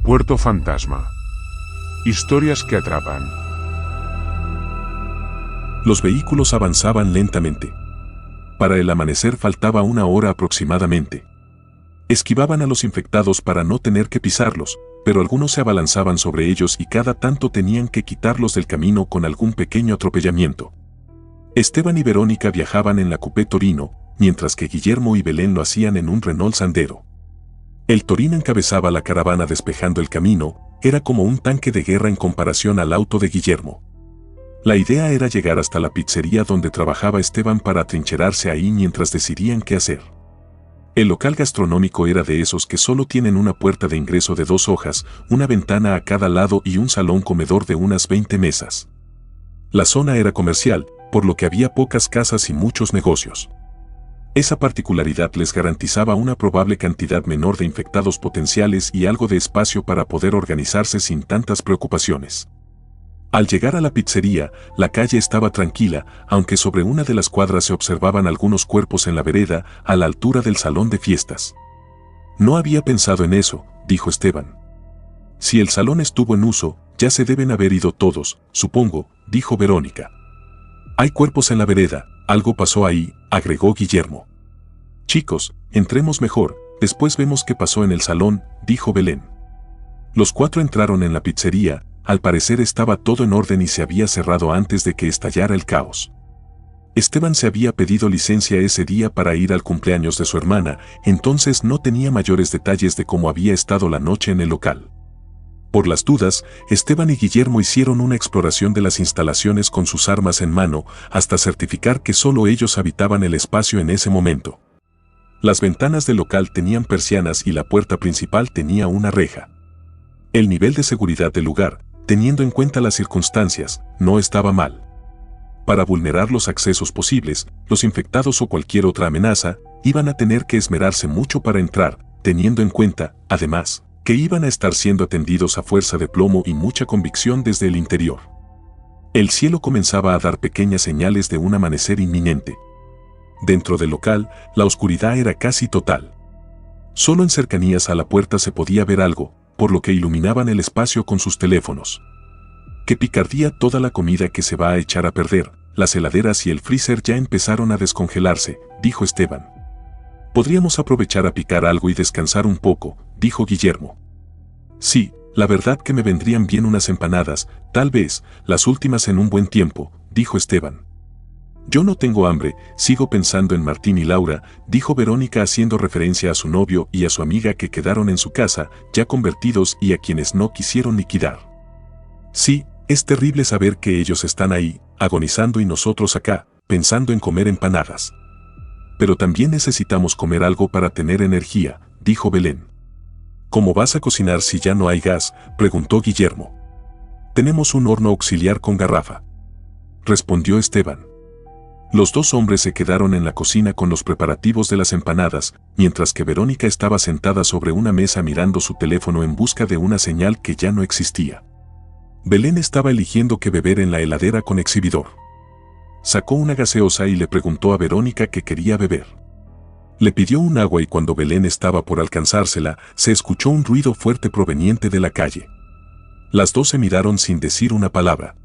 Puerto Fantasma. Historias que atrapan. Los vehículos avanzaban lentamente. Para el amanecer faltaba 1 hora aproximadamente. Esquivaban a los infectados para no tener que pisarlos, pero algunos se abalanzaban sobre ellos y cada tanto tenían que quitarlos del camino con algún pequeño atropellamiento. Esteban y Verónica viajaban en la Coupé Torino, mientras que Guillermo y Belén lo hacían en un Renault Sandero. El Torino encabezaba la caravana despejando el camino, era como un tanque de guerra en comparación al auto de Guillermo. La idea era llegar hasta la pizzería donde trabajaba Esteban para atrincherarse ahí mientras decidían qué hacer. El local gastronómico era de esos que solo tienen una puerta de ingreso de 2 hojas, una ventana a cada lado y un salón comedor de unas 20 mesas. La zona era comercial, por lo que había pocas casas y muchos negocios. Esa particularidad les garantizaba una probable cantidad menor de infectados potenciales y algo de espacio para poder organizarse sin tantas preocupaciones. Al llegar a la pizzería, la calle estaba tranquila, aunque sobre una de las cuadras se observaban algunos cuerpos en la vereda, a la altura del salón de fiestas. No había pensado en eso, dijo Esteban. Si el salón estuvo en uso, ya se deben haber ido todos, supongo, dijo Verónica. Hay cuerpos en la vereda, algo pasó ahí, agregó Guillermo. Chicos, entremos mejor, después vemos qué pasó en el salón, dijo Belén. Los 4 entraron en la pizzería, al parecer estaba todo en orden y se había cerrado antes de que estallara el caos. Esteban se había pedido licencia ese día para ir al cumpleaños de su hermana, entonces no tenía mayores detalles de cómo había estado la noche en el local. Por las dudas, Esteban y Guillermo hicieron una exploración de las instalaciones con sus armas en mano, hasta certificar que solo ellos habitaban el espacio en ese momento. Las ventanas del local tenían persianas y la puerta principal tenía una reja. El nivel de seguridad del lugar, teniendo en cuenta las circunstancias, no estaba mal. Para vulnerar los accesos posibles, los infectados o cualquier otra amenaza, iban a tener que esmerarse mucho para entrar, teniendo en cuenta, además, que iban a estar siendo atendidos a fuerza de plomo y mucha convicción desde el interior. El cielo comenzaba a dar pequeñas señales de un amanecer inminente. Dentro del local, la oscuridad era casi total. Solo en cercanías a la puerta se podía ver algo, por lo que iluminaban el espacio con sus teléfonos. ¡Qué picardía toda la comida que se va a echar a perder! Las heladeras y el freezer ya empezaron a descongelarse, dijo Esteban. Podríamos aprovechar a picar algo y descansar un poco, dijo Guillermo. Sí, la verdad que me vendrían bien unas empanadas, tal vez, las últimas en un buen tiempo, dijo Esteban. Yo no tengo hambre, sigo pensando en Martín y Laura, dijo Verónica haciendo referencia a su novio y a su amiga que quedaron en su casa, ya convertidos y a quienes no quisieron liquidar. Sí, es terrible saber que ellos están ahí, agonizando y nosotros acá, pensando en comer empanadas. Pero también necesitamos comer algo para tener energía, dijo Belén. ¿Cómo vas a cocinar si ya no hay gas?, preguntó Guillermo. Tenemos un horno auxiliar con garrafa, respondió Esteban. Los 2 hombres se quedaron en la cocina con los preparativos de las empanadas, mientras que Verónica estaba sentada sobre una mesa mirando su teléfono en busca de una señal que ya no existía. Belén estaba eligiendo qué beber en la heladera con exhibidor. Sacó una gaseosa y le preguntó a Verónica qué quería beber. Le pidió un agua y cuando Belén estaba por alcanzársela, se escuchó un ruido fuerte proveniente de la calle. Las 2 se miraron sin decir una palabra.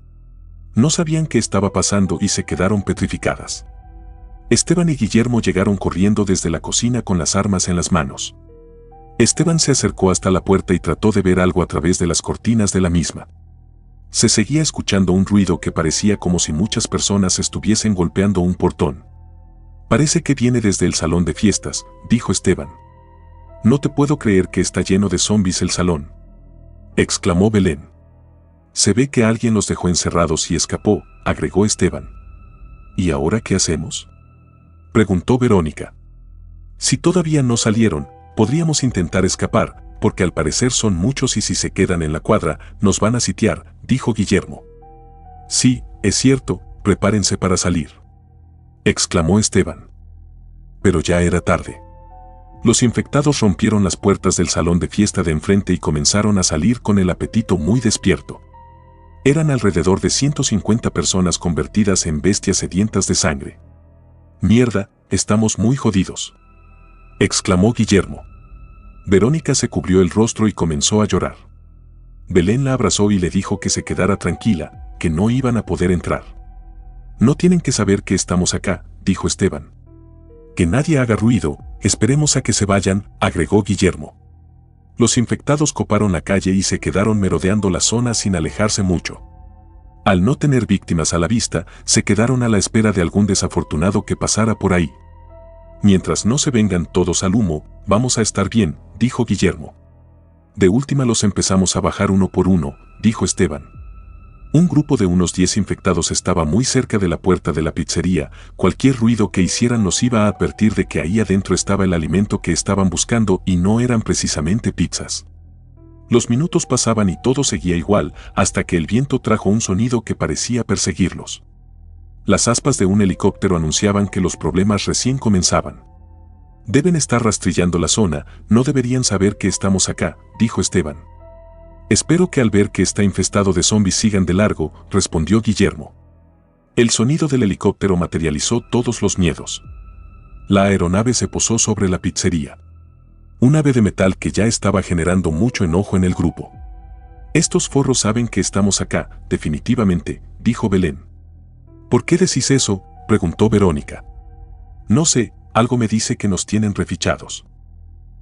No sabían qué estaba pasando y se quedaron petrificadas. Esteban y Guillermo llegaron corriendo desde la cocina con las armas en las manos. Esteban se acercó hasta la puerta y trató de ver algo a través de las cortinas de la misma. Se seguía escuchando un ruido que parecía como si muchas personas estuviesen golpeando un portón. Parece que viene desde el salón de fiestas, dijo Esteban. No te puedo creer que está lleno de zombies el salón, exclamó Belén. Se ve que alguien los dejó encerrados y escapó, agregó Esteban. ¿Y ahora qué hacemos?, preguntó Verónica. Si todavía no salieron, podríamos intentar escapar, porque al parecer son muchos y si se quedan en la cuadra, nos van a sitiar, dijo Guillermo. Sí, es cierto, prepárense para salir, exclamó Esteban. Pero ya era tarde. Los infectados rompieron las puertas del salón de fiesta de enfrente y comenzaron a salir con el apetito muy despierto. Eran alrededor de 150 personas convertidas en bestias sedientas de sangre. «Mierda, estamos muy jodidos», exclamó Guillermo. Verónica se cubrió el rostro y comenzó a llorar. Belén la abrazó y le dijo que se quedara tranquila, que no iban a poder entrar. No tienen que saber que estamos acá, dijo Esteban. Que nadie haga ruido, esperemos a que se vayan, agregó Guillermo. Los infectados coparon la calle y se quedaron merodeando la zona sin alejarse mucho. Al no tener víctimas a la vista, se quedaron a la espera de algún desafortunado que pasara por ahí. Mientras no se vengan todos al humo, vamos a estar bien, dijo Guillermo. De última los empezamos a bajar uno por uno, dijo Esteban. Un grupo de unos 10 infectados estaba muy cerca de la puerta de la pizzería. Cualquier ruido que hicieran nos iba a advertir de que ahí adentro estaba el alimento que estaban buscando y no eran precisamente pizzas. Los minutos pasaban y todo seguía igual, hasta que el viento trajo un sonido que parecía perseguirlos. Las aspas de un helicóptero anunciaban que los problemas recién comenzaban. Deben estar rastrillando la zona, no deberían saber que estamos acá, dijo Esteban. Espero que al ver que está infestado de zombies sigan de largo, respondió Guillermo. El sonido del helicóptero materializó todos los miedos. La aeronave se posó sobre la pizzería. Un ave de metal que ya estaba generando mucho enojo en el grupo. Estos forros saben que estamos acá, definitivamente, dijo Belén. ¿Por qué decís eso?, preguntó Verónica. No sé, algo me dice que nos tienen refichados.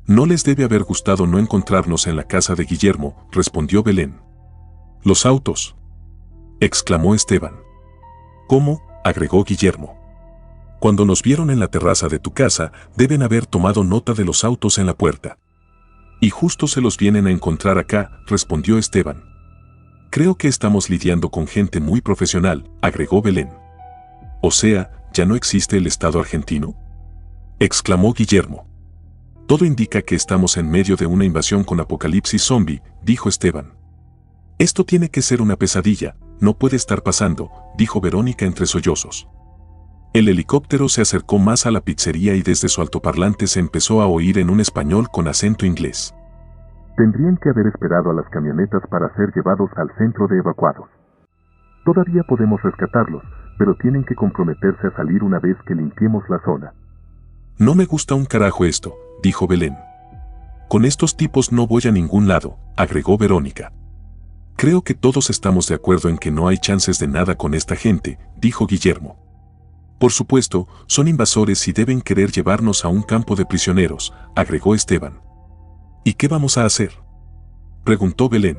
No les debe haber gustado no encontrarnos en la casa de Guillermo, respondió Belén. Los autos, exclamó Esteban. ¿Cómo?, agregó Guillermo. Cuando nos vieron en la terraza de tu casa, deben haber tomado nota de los autos en la puerta. Y justo se los vienen a encontrar acá, respondió Esteban. Creo que estamos lidiando con gente muy profesional, agregó Belén. O sea, ¿ya no existe el Estado argentino?, exclamó Guillermo. Todo indica que estamos en medio de una invasión con apocalipsis zombie, dijo Esteban. Esto tiene que ser una pesadilla, no puede estar pasando, dijo Verónica entre sollozos. El helicóptero se acercó más a la pizzería y desde su altoparlante se empezó a oír en un español con acento inglés. Tendrían que haber esperado a las camionetas para ser llevados al centro de evacuados. Todavía podemos rescatarlos, pero tienen que comprometerse a salir una vez que limpiemos la zona. No me gusta un carajo esto, dijo Belén. Con estos tipos no voy a ningún lado, agregó Verónica. Creo que todos estamos de acuerdo en que no hay chances de nada con esta gente, dijo Guillermo. Por supuesto, son invasores y deben querer llevarnos a un campo de prisioneros, agregó Esteban. ¿Y qué vamos a hacer?, preguntó Belén.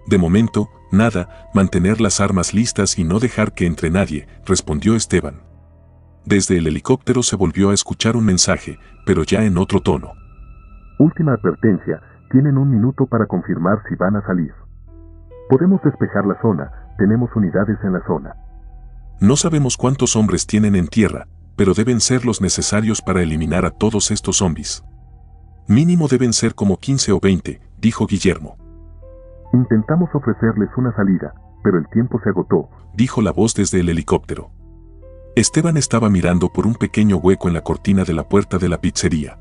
De momento, nada, mantener las armas listas y no dejar que entre nadie, respondió Esteban. Desde el helicóptero se volvió a escuchar un mensaje, pero ya en otro tono. Última advertencia, tienen 1 minuto para confirmar si van a salir. Podemos despejar la zona, tenemos unidades en la zona. No sabemos cuántos hombres tienen en tierra, pero deben ser los necesarios para eliminar a todos estos zombies. Mínimo deben ser como 15 o 20, dijo Guillermo. Intentamos ofrecerles una salida, pero el tiempo se agotó, dijo la voz desde el helicóptero. Esteban estaba mirando por un pequeño hueco en la cortina de la puerta de la pizzería.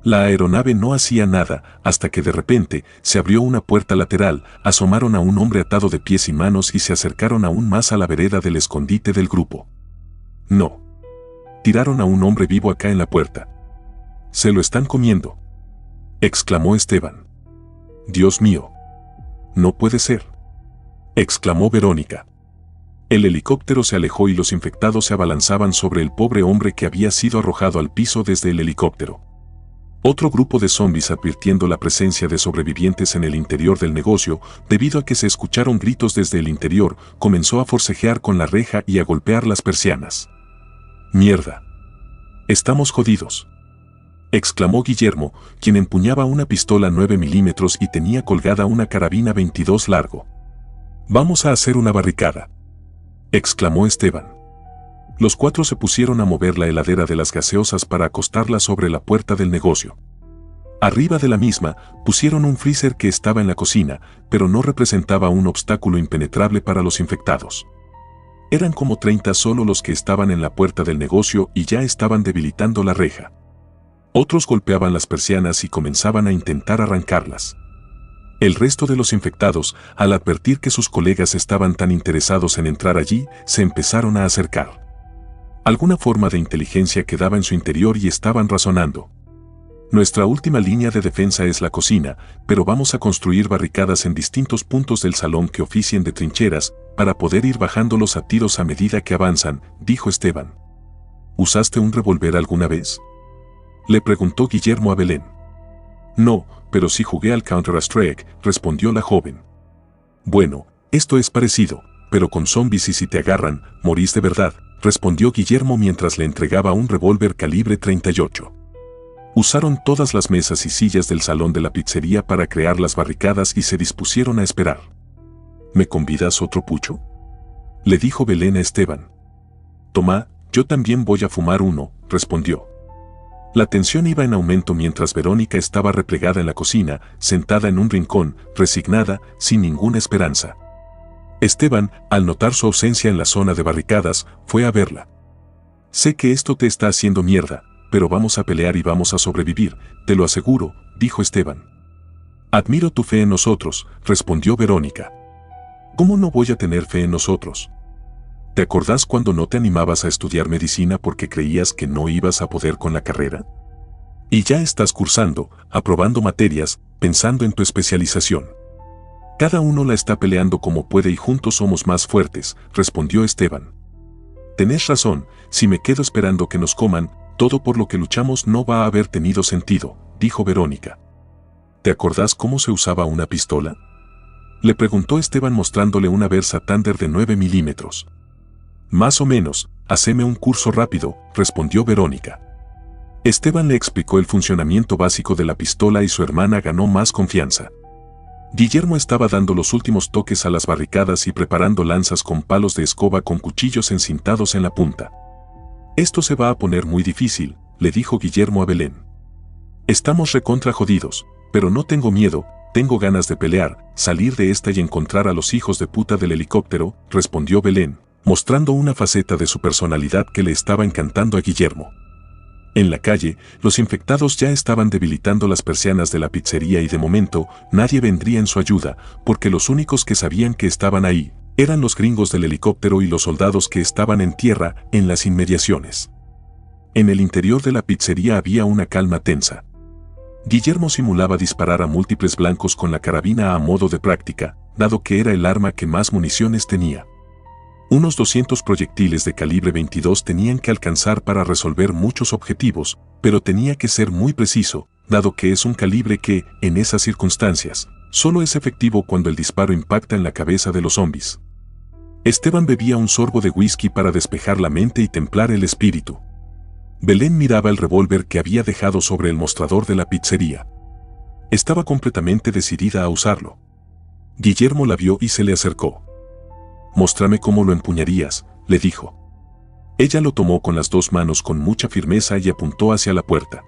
La aeronave no hacía nada, hasta que de repente se abrió una puerta lateral, asomaron a un hombre atado de pies y manos y se acercaron aún más a la vereda del escondite del grupo. No. Tiraron a un hombre vivo acá en la puerta. Se lo están comiendo, exclamó Esteban. Dios mío. No puede ser, exclamó Verónica. El helicóptero se alejó y los infectados se abalanzaban sobre el pobre hombre que había sido arrojado al piso desde el helicóptero. Otro grupo de zombies, advirtiendo la presencia de sobrevivientes en el interior del negocio, debido a que se escucharon gritos desde el interior, comenzó a forcejear con la reja y a golpear las persianas. ¡Mierda! Estamos jodidos, exclamó Guillermo, quien empuñaba una pistola 9 milímetros y tenía colgada una carabina 22 largo. Vamos a hacer una barricada, exclamó Esteban. Los 4 se pusieron a mover la heladera de las gaseosas para acostarla sobre la puerta del negocio. Arriba de la misma, pusieron un freezer que estaba en la cocina, pero no representaba un obstáculo impenetrable para los infectados. Eran como 30 solo los que estaban en la puerta del negocio y ya estaban debilitando la reja. Otros golpeaban las persianas y comenzaban a intentar arrancarlas. El resto de los infectados, al advertir que sus colegas estaban tan interesados en entrar allí, se empezaron a acercar. Alguna forma de inteligencia quedaba en su interior y estaban razonando. Nuestra última línea de defensa es la cocina, pero vamos a construir barricadas en distintos puntos del salón que oficien de trincheras, para poder ir bajándolos a tiros a medida que avanzan, dijo Esteban. ¿Usaste un revólver alguna vez?, le preguntó Guillermo a Belén. No, pero sí jugué al Counter-Strike, respondió la joven. Bueno, esto es parecido, pero con zombies y si te agarran, morís de verdad, respondió Guillermo mientras le entregaba un revólver calibre 38. Usaron todas las mesas y sillas del salón de la pizzería para crear las barricadas y se dispusieron a esperar. ¿Me convidas otro pucho?, le dijo Belén a Esteban. Tomá, yo también voy a fumar uno, respondió. La tensión iba en aumento mientras Verónica estaba replegada en la cocina, sentada en un rincón, resignada, sin ninguna esperanza. Esteban, al notar su ausencia en la zona de barricadas, fue a verla. Sé que esto te está haciendo mierda, pero vamos a pelear y vamos a sobrevivir, te lo aseguro, dijo Esteban. Admiro tu fe en nosotros, respondió Verónica. ¿Cómo no voy a tener fe en nosotros? ¿Te acordás cuando no te animabas a estudiar medicina porque creías que no ibas a poder con la carrera? Y ya estás cursando, aprobando materias, pensando en tu especialización. Cada uno la está peleando como puede y juntos somos más fuertes, respondió Esteban. Tenés razón, si me quedo esperando que nos coman, todo por lo que luchamos no va a haber tenido sentido, dijo Verónica. ¿Te acordás cómo se usaba una pistola?, le preguntó Esteban mostrándole una Versa Thunder de 9 milímetros. Más o menos, haceme un curso rápido, respondió Verónica. Esteban le explicó el funcionamiento básico de la pistola y su hermana ganó más confianza. Guillermo estaba dando los últimos toques a las barricadas y preparando lanzas con palos de escoba con cuchillos encintados en la punta. Esto se va a poner muy difícil, le dijo Guillermo a Belén. Estamos recontra jodidos, pero no tengo miedo, tengo ganas de pelear, salir de esta y encontrar a los hijos de puta del helicóptero, respondió Belén, mostrando una faceta de su personalidad que le estaba encantando a Guillermo. En la calle, los infectados ya estaban debilitando las persianas de la pizzería y de momento, nadie vendría en su ayuda, porque los únicos que sabían que estaban ahí, eran los gringos del helicóptero y los soldados que estaban en tierra, en las inmediaciones. En el interior de la pizzería había una calma tensa. Guillermo simulaba disparar a múltiples blancos con la carabina a modo de práctica, dado que era el arma que más municiones tenía. Unos 200 proyectiles de calibre 22 tenían que alcanzar para resolver muchos objetivos, pero tenía que ser muy preciso, dado que es un calibre que, en esas circunstancias, solo es efectivo cuando el disparo impacta en la cabeza de los zombies. Esteban bebía un sorbo de whisky para despejar la mente y templar el espíritu. Belén miraba el revólver que había dejado sobre el mostrador de la pizzería. Estaba completamente decidida a usarlo. Guillermo la vio y se le acercó. «Móstrame cómo lo empuñarías», le dijo. Ella lo tomó con las dos manos con mucha firmeza y apuntó hacia la puerta.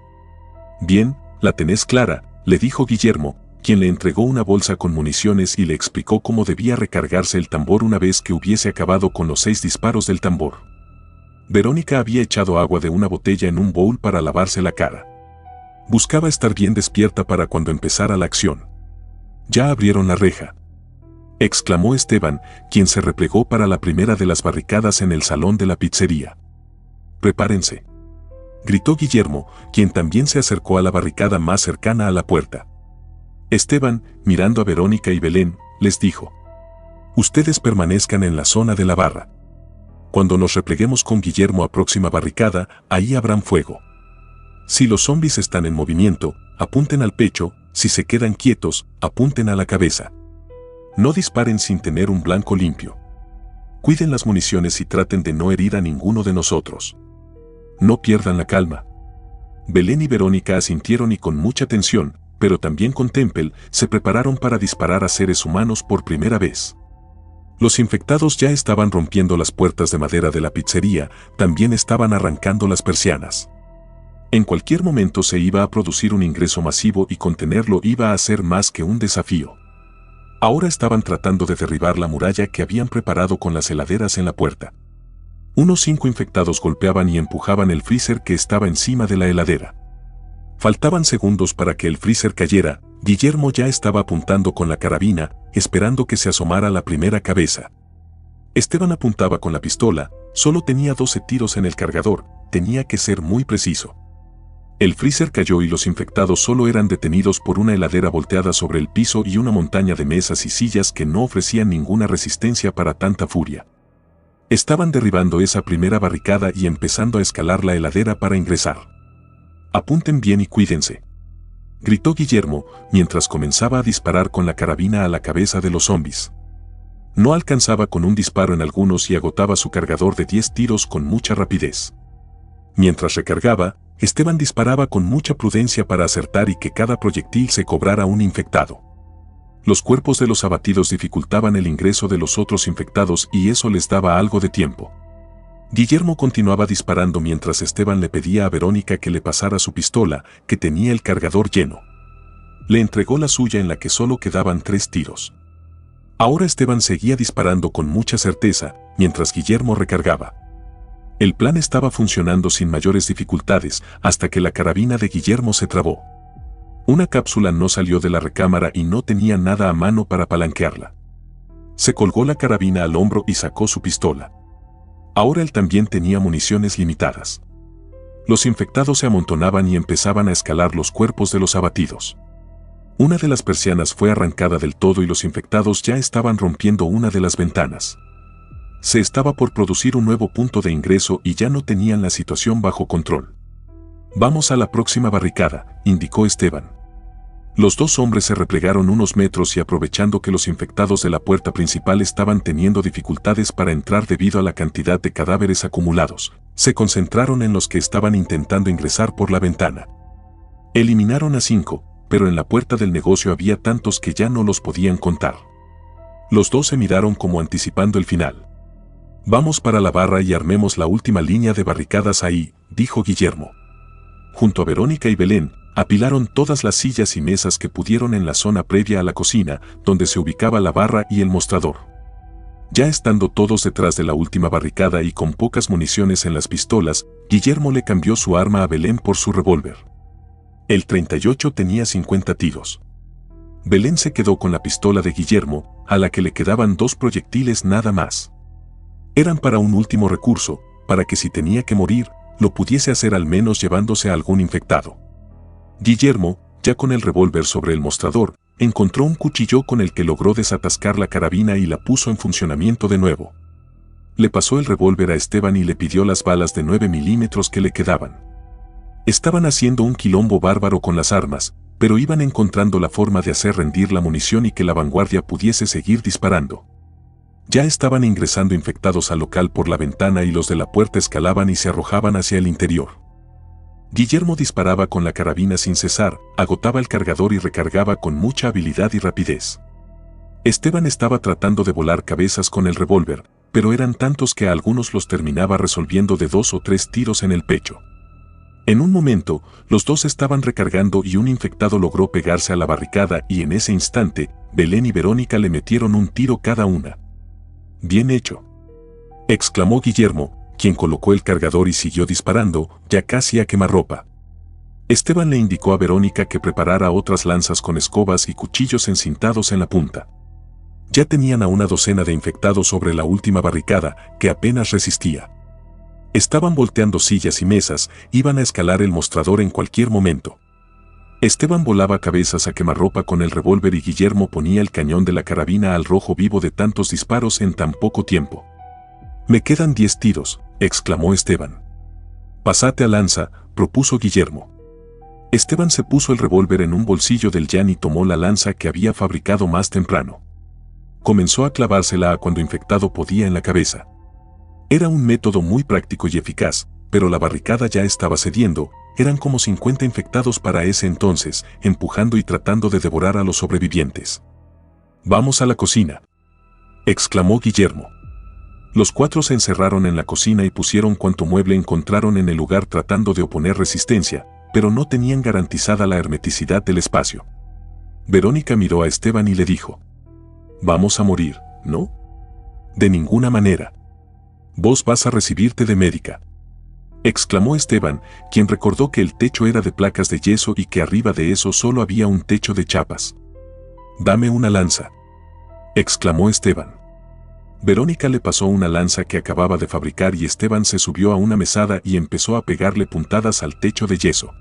«Bien, la tenés clara», le dijo Guillermo, quien le entregó una bolsa con municiones y le explicó cómo debía recargarse el tambor una vez que hubiese acabado con los 6 disparos del tambor. Verónica había echado agua de una botella en un bowl para lavarse la cara. Buscaba estar bien despierta para cuando empezara la acción. «Ya abrieron la reja», exclamó Esteban, quien se replegó para la primera de las barricadas en el salón de la pizzería. «Prepárense», gritó Guillermo, quien también se acercó a la barricada más cercana a la puerta. Esteban, mirando a Verónica y Belén, les dijo: «Ustedes permanezcan en la zona de la barra. Cuando nos repleguemos con Guillermo a próxima barricada, ahí habrán fuego. Si los zombies están en movimiento, apunten al pecho, si se quedan quietos, apunten a la cabeza. No disparen sin tener un blanco limpio. Cuiden las municiones y traten de no herir a ninguno de nosotros. No pierdan la calma». Belén y Verónica asintieron y con mucha tensión, pero también con Temple, se prepararon para disparar a seres humanos por primera vez. Los infectados ya estaban rompiendo las puertas de madera de la pizzería, también estaban arrancando las persianas. En cualquier momento se iba a producir un ingreso masivo y contenerlo iba a ser más que un desafío. Ahora estaban tratando de derribar la muralla que habían preparado con las heladeras en la puerta. Unos 5 infectados golpeaban y empujaban el freezer que estaba encima de la heladera. Faltaban segundos para que el freezer cayera. Guillermo ya estaba apuntando con la carabina, esperando que se asomara la primera cabeza. Esteban apuntaba con la pistola, solo tenía 12 tiros en el cargador, tenía que ser muy preciso. El freezer cayó y los infectados solo eran detenidos por una heladera volteada sobre el piso y una montaña de mesas y sillas que no ofrecían ninguna resistencia para tanta furia. Estaban derribando esa primera barricada y empezando a escalar la heladera para ingresar. «Apunten bien y cuídense», gritó Guillermo, mientras comenzaba a disparar con la carabina a la cabeza de los zombis. No alcanzaba con un disparo en algunos y agotaba su cargador de 10 tiros con mucha rapidez. Mientras recargaba, Esteban disparaba con mucha prudencia para acertar y que cada proyectil se cobrara un infectado. Los cuerpos de los abatidos dificultaban el ingreso de los otros infectados y eso les daba algo de tiempo. Guillermo continuaba disparando mientras Esteban le pedía a Verónica que le pasara su pistola, que tenía el cargador lleno. Le entregó la suya en la que solo quedaban 3 tiros. Ahora Esteban seguía disparando con mucha certeza, mientras Guillermo recargaba. El plan estaba funcionando sin mayores dificultades hasta que la carabina de Guillermo se trabó. Una cápsula no salió de la recámara y no tenía nada a mano para palanquearla. Se colgó la carabina al hombro y sacó su pistola. Ahora él también tenía municiones limitadas. Los infectados se amontonaban y empezaban a escalar los cuerpos de los abatidos. Una de las persianas fue arrancada del todo y los infectados ya estaban rompiendo una de las ventanas. Se estaba por producir un nuevo punto de ingreso y ya no tenían la situación bajo control. «Vamos a la próxima barricada», indicó Esteban. Los 2 hombres se replegaron unos metros y aprovechando que los infectados de la puerta principal estaban teniendo dificultades para entrar debido a la cantidad de cadáveres acumulados, se concentraron en los que estaban intentando ingresar por la ventana. Eliminaron a 5, pero en la puerta del negocio había tantos que ya no los podían contar. Los 2 se miraron como anticipando el final. «Vamos para la barra y armemos la última línea de barricadas ahí», dijo Guillermo. Junto a Verónica y Belén, apilaron todas las sillas y mesas que pudieron en la zona previa a la cocina, donde se ubicaba la barra y el mostrador. Ya estando todos detrás de la última barricada y con pocas municiones en las pistolas, Guillermo le cambió su arma a Belén por su revólver. El 38 tenía 50 tiros. Belén se quedó con la pistola de Guillermo, a la que le quedaban 2 proyectiles nada más. Eran para un último recurso, para que si tenía que morir, lo pudiese hacer al menos llevándose a algún infectado. Guillermo, ya con el revólver sobre el mostrador, encontró un cuchillo con el que logró desatascar la carabina y la puso en funcionamiento de nuevo. Le pasó el revólver a Esteban y le pidió las balas de 9 milímetros que le quedaban. Estaban haciendo un quilombo bárbaro con las armas, pero iban encontrando la forma de hacer rendir la munición y que la vanguardia pudiese seguir disparando. Ya estaban ingresando infectados al local por la ventana y los de la puerta escalaban y se arrojaban hacia el interior. Guillermo disparaba con la carabina sin cesar, agotaba el cargador y recargaba con mucha habilidad y rapidez. Esteban estaba tratando de volar cabezas con el revólver, pero eran tantos que a algunos los terminaba resolviendo de 2 o 3 tiros en el pecho. En un momento, los 2 estaban recargando y un infectado logró pegarse a la barricada y en ese instante, Belén y Verónica le metieron un tiro cada una. «Bien hecho», exclamó Guillermo, quien colocó el cargador y siguió disparando, ya casi a quemarropa. Esteban le indicó a Verónica que preparara otras lanzas con escobas y cuchillos encintados en la punta. Ya tenían a una docena de infectados sobre la última barricada, que apenas resistía. Estaban volteando sillas y mesas, iban a escalar el mostrador en cualquier momento. Esteban volaba cabezas a quemarropa con el revólver y Guillermo ponía el cañón de la carabina al rojo vivo de tantos disparos en tan poco tiempo. «Me quedan 10 tiros», exclamó Esteban. «Pasate a lanza», propuso Guillermo. Esteban se puso el revólver en un bolsillo del llán y tomó la lanza que había fabricado más temprano. Comenzó a clavársela a cuando infectado podía en la cabeza. Era un método muy práctico y eficaz, pero la barricada ya estaba cediendo. Eran como 50 infectados para ese entonces, empujando y tratando de devorar a los sobrevivientes. «Vamos a la cocina», exclamó Guillermo. Los 4 se encerraron en la cocina y pusieron cuanto mueble encontraron en el lugar tratando de oponer resistencia, pero no tenían garantizada la hermeticidad del espacio. Verónica miró a Esteban y le dijo: «Vamos a morir, ¿no?» «De ninguna manera. Vos vas a recibirte de médica», exclamó Esteban, quien recordó que el techo era de placas de yeso y que arriba de eso solo había un techo de chapas. «Dame una lanza», exclamó Esteban. Verónica le pasó una lanza que acababa de fabricar y Esteban se subió a una mesada y empezó a pegarle puntadas al techo de yeso.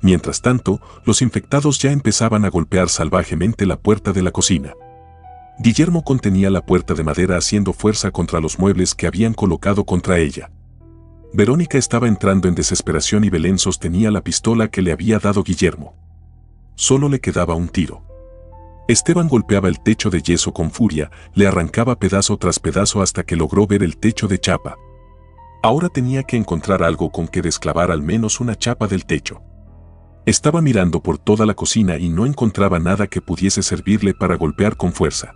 Mientras tanto, los infectados ya empezaban a golpear salvajemente la puerta de la cocina. Guillermo contenía la puerta de madera haciendo fuerza contra los muebles que habían colocado contra ella. Verónica estaba entrando en desesperación y Belén sostenía la pistola que le había dado Guillermo. Solo le quedaba un tiro. Esteban golpeaba el techo de yeso con furia, le arrancaba pedazo tras pedazo hasta que logró ver el techo de chapa. Ahora tenía que encontrar algo con que desclavar al menos una chapa del techo. Estaba mirando por toda la cocina y no encontraba nada que pudiese servirle para golpear con fuerza.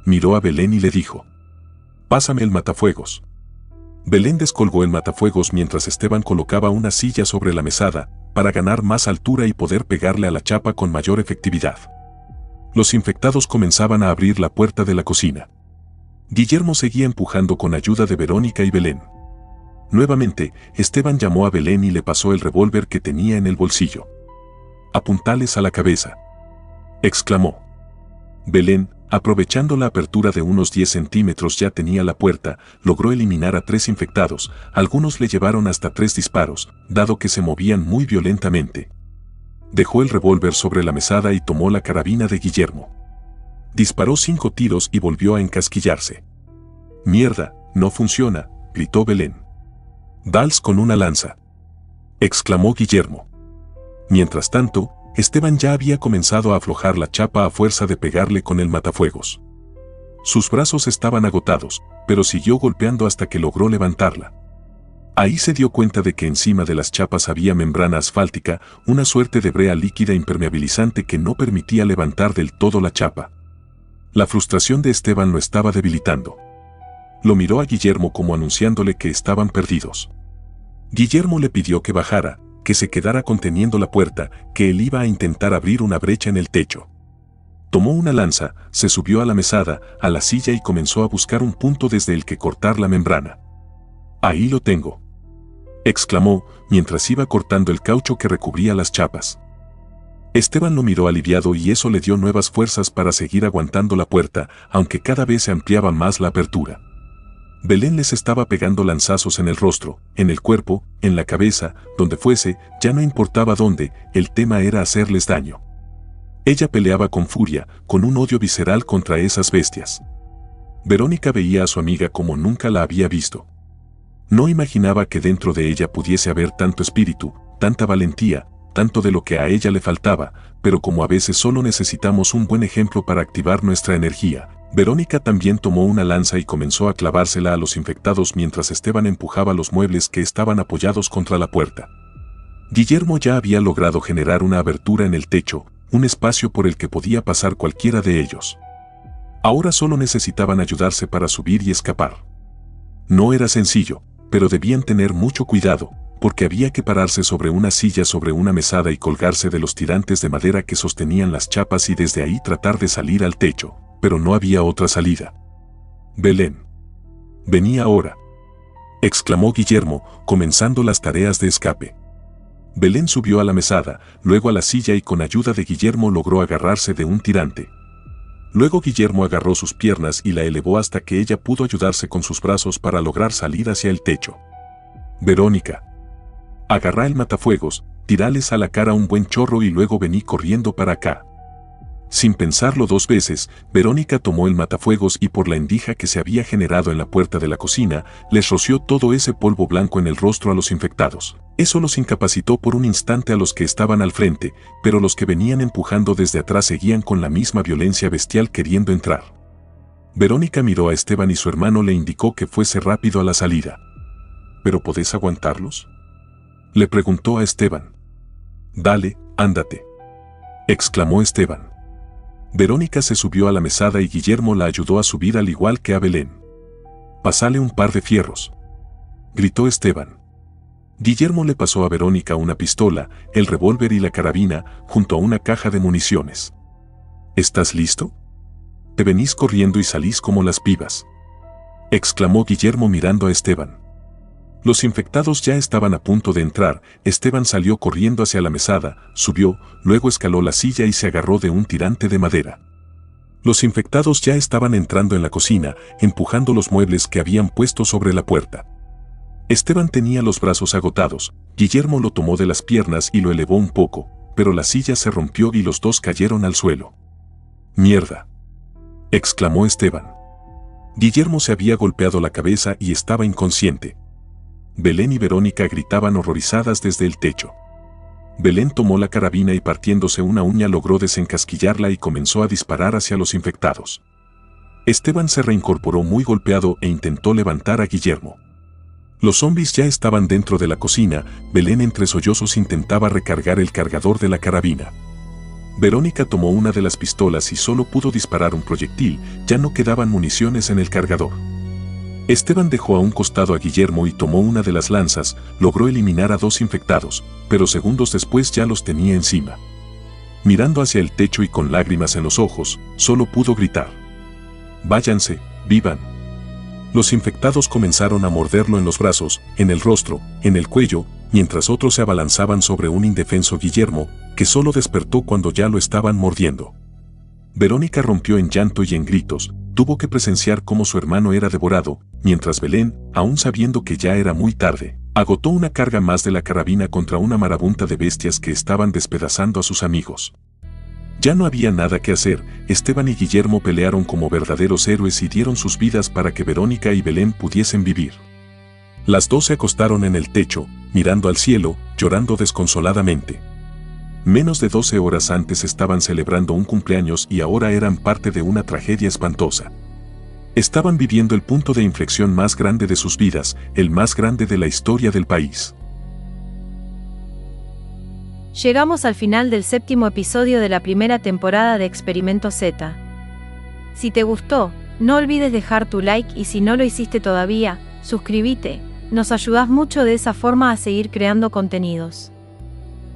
Miró a Belén y le dijo: «Pásame el matafuegos». Belén descolgó el matafuegos mientras Esteban colocaba una silla sobre la mesada, para ganar más altura y poder pegarle a la chapa con mayor efectividad. Los infectados comenzaban a abrir la puerta de la cocina. Guillermo seguía empujando con ayuda de Verónica y Belén. Nuevamente, Esteban llamó a Belén y le pasó el revólver que tenía en el bolsillo. «Apuntales a la cabeza», exclamó. Belén, aprovechando la apertura de unos 10 centímetros ya tenía la puerta, logró eliminar a 3 infectados, algunos le llevaron hasta 3 disparos, dado que se movían muy violentamente. Dejó el revólver sobre la mesada y tomó la carabina de Guillermo. Disparó 5 tiros y volvió a encasquillarse. «Mierda, no funciona», gritó Belén. «Dals con una lanza», exclamó Guillermo. Mientras tanto, Esteban ya había comenzado a aflojar la chapa a fuerza de pegarle con el matafuegos. Sus brazos estaban agotados, pero siguió golpeando hasta que logró levantarla. Ahí se dio cuenta de que encima de las chapas había membrana asfáltica, una suerte de brea líquida impermeabilizante que no permitía levantar del todo la chapa. La frustración de Esteban lo estaba debilitando. Lo miró a Guillermo como anunciándole que estaban perdidos. Guillermo le pidió que bajara, que se quedara conteniendo la puerta, que él iba a intentar abrir una brecha en el techo. Tomó una lanza, se subió a la mesada, a la silla y comenzó a buscar un punto desde el que cortar la membrana. «Ahí lo tengo», exclamó, mientras iba cortando el caucho que recubría las chapas. Esteban lo miró aliviado y eso le dio nuevas fuerzas para seguir aguantando la puerta, aunque cada vez se ampliaba más la apertura. Belén les estaba pegando lanzazos en el rostro, en el cuerpo, en la cabeza, donde fuese, ya no importaba dónde, el tema era hacerles daño. Ella peleaba con furia, con un odio visceral contra esas bestias. Verónica veía a su amiga como nunca la había visto. No imaginaba que dentro de ella pudiese haber tanto espíritu, tanta valentía, tanto de lo que a ella le faltaba, pero como a veces solo necesitamos un buen ejemplo para activar nuestra energía, Verónica también tomó una lanza y comenzó a clavársela a los infectados mientras Esteban empujaba los muebles que estaban apoyados contra la puerta. Guillermo ya había logrado generar una abertura en el techo, un espacio por el que podía pasar cualquiera de ellos. Ahora solo necesitaban ayudarse para subir y escapar. No era sencillo, pero debían tener mucho cuidado, porque había que pararse sobre una silla sobre una mesada y colgarse de los tirantes de madera que sostenían las chapas y desde ahí tratar de salir al techo, pero no había otra salida. «Belén. Vení ahora», exclamó Guillermo, comenzando las tareas de escape. Belén subió a la mesada, luego a la silla y con ayuda de Guillermo logró agarrarse de un tirante. Luego Guillermo agarró sus piernas y la elevó hasta que ella pudo ayudarse con sus brazos para lograr salir hacia el techo. «Verónica. Agarrá el matafuegos, tirales a la cara un buen chorro y luego vení corriendo para acá». Sin pensarlo 2 veces, Verónica tomó el matafuegos y por la endija que se había generado en la puerta de la cocina, les roció todo ese polvo blanco en el rostro a los infectados. Eso los incapacitó por un instante a los que estaban al frente, pero los que venían empujando desde atrás seguían con la misma violencia bestial queriendo entrar. Verónica miró a Esteban y su hermano le indicó que fuese rápido a la salida. «¿Pero podés aguantarlos?», le preguntó a Esteban. «Dale, ándate», exclamó Esteban. Verónica se subió a la mesada y Guillermo la ayudó a subir al igual que a Belén. «Pasale un par de fierros», gritó Esteban. Guillermo le pasó a Verónica una pistola, el revólver y la carabina, junto a una caja de municiones. «¿Estás listo? Te venís corriendo y salís como las pibas», exclamó Guillermo mirando a Esteban. Los infectados ya estaban a punto de entrar. Esteban salió corriendo hacia la mesada, subió, luego escaló la silla y se agarró de un tirante de madera. Los infectados ya estaban entrando en la cocina, empujando los muebles que habían puesto sobre la puerta. Esteban tenía los brazos agotados, Guillermo lo tomó de las piernas y lo elevó un poco, pero la silla se rompió y los dos cayeron al suelo. «¡Mierda!», exclamó Esteban. Guillermo se había golpeado la cabeza y estaba inconsciente. Belén y Verónica gritaban horrorizadas desde el techo. Belén tomó la carabina y partiéndose una uña logró desencasquillarla y comenzó a disparar hacia los infectados. Esteban se reincorporó muy golpeado e intentó levantar a Guillermo. Los zombies ya estaban dentro de la cocina. Belén entre sollozos intentaba recargar el cargador de la carabina. Verónica tomó una de las pistolas y solo pudo disparar un proyectil, ya no quedaban municiones en el cargador. Esteban dejó a un costado a Guillermo y tomó una de las lanzas, logró eliminar a 2 infectados, pero segundos después ya los tenía encima. Mirando hacia el techo y con lágrimas en los ojos, solo pudo gritar: «¡Váyanse, vivan!». Los infectados comenzaron a morderlo en los brazos, en el rostro, en el cuello, mientras otros se abalanzaban sobre un indefenso Guillermo, que solo despertó cuando ya lo estaban mordiendo. Verónica rompió en llanto y en gritos, tuvo que presenciar cómo su hermano era devorado, mientras Belén, aún sabiendo que ya era muy tarde, agotó una carga más de la carabina contra una marabunta de bestias que estaban despedazando a sus amigos. Ya no había nada que hacer. Esteban y Guillermo pelearon como verdaderos héroes y dieron sus vidas para que Verónica y Belén pudiesen vivir. Las dos se acostaron en el techo, mirando al cielo, llorando desconsoladamente. Menos de 12 horas antes estaban celebrando un cumpleaños y ahora eran parte de una tragedia espantosa. Estaban viviendo el punto de inflexión más grande de sus vidas, el más grande de la historia del país. Llegamos al final del 7º episodio de la primera temporada de Experimento Z. Si te gustó, no olvides dejar tu like y si no lo hiciste todavía, suscríbete, nos ayudas mucho de esa forma a seguir creando contenidos.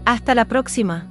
Hasta la próxima.